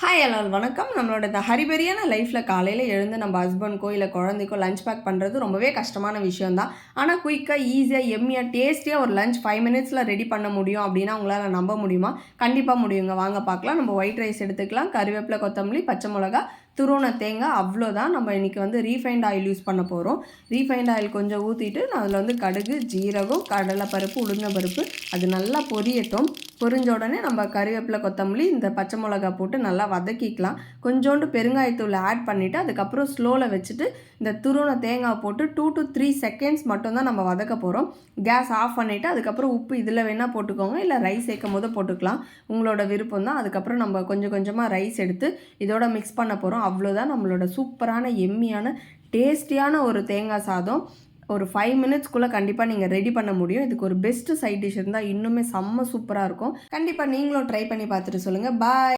Hi எல்லாரும் வணக்கம். நம்மளோட இந்த ஹரிபரியான லைஃப்பில் காலையில் எழுந்து நம்ம ஹஸ்பண்ட்க்கோ இல்லை குழந்தைக்கோ லஞ்ச் பேக் பண்ணுறது ரொம்பவே கஷ்டமான விஷயம் தான். ஆனால் குயிக்காக ஈஸியாக எம்மியாக டேஸ்டியாக ஒரு லஞ்ச் 5 மினிட்ஸில் ரெடி பண்ண முடியும் அப்படின்னா உங்களால் நம்ப முடியுமா? கண்டிப்பாக முடியுங்க. வாங்க பார்க்கலாம். நம்ம ஒயிட் ரைஸ் எடுத்துக்கலாம், கருவேப்பிலை, கொத்தமல்லி, பச்சை மிளகா, துருவன தேங்காய், அவ்வளோதான். நம்ம இன்றைக்கி வந்து ரீஃபைண்ட் ஆயில் யூஸ் பண்ண போகிறோம். ரீஃபைண்ட் ஆயில் கொஞ்சம் ஊற்றிட்டு அதில் வந்து கடுகு, ஜீரகம், கடலைப்பருப்பு, உளுந்தம்பருப்பு அது நல்லா பொரியட்டும். பொரிஞ்ச உடனே நம்ம கருவேப்பிலை, கொத்தமல்லி, இந்த பச்சை மிளகா போட்டு நல்லா வதக்கிக்கலாம். கொஞ்சோண்டு பெருங்காயத்தூள் ஆட் பண்ணிவிட்டு அதுக்கப்புறம் ஸ்லோவில் வச்சுட்டு இந்த துருவன தேங்காய் போட்டு 2 to 3 செகண்ட்ஸ் மட்டும்தான் நம்ம வதக்க போகிறோம். கேஸ் ஆஃப் பண்ணிவிட்டு அதுக்கப்புறம் உப்பு இதில் வேணால் போட்டுக்கோங்க, இல்லை ரைஸ் சேர்க்கும் போது போட்டுக்கலாம், உங்களோட விருப்பம் தான். அதுக்கப்புறம் நம்ம கொஞ்சம் கொஞ்சமாக ரைஸ் எடுத்து இதோட மிக்ஸ் பண்ண போகிறோம். அவ்வளோதான் நம்மளோட சூப்பரான எம்மியான டேஸ்டியான ஒரு தேங்காய் சாதம். ஒரு 5 மினிட்ஸ்க்குள்ளே கண்டிப்பாக நீங்கள் ரெடி பண்ண முடியும். இதுக்கு ஒரு பெஸ்ட்டு சைட் டிஷ் இருந்தால் இன்னுமே செம்ம சூப்பராக இருக்கும். கண்டிப்பாக நீங்களும் ட்ரை பண்ணி பார்த்துட்டு சொல்லுங்கள். பாய்.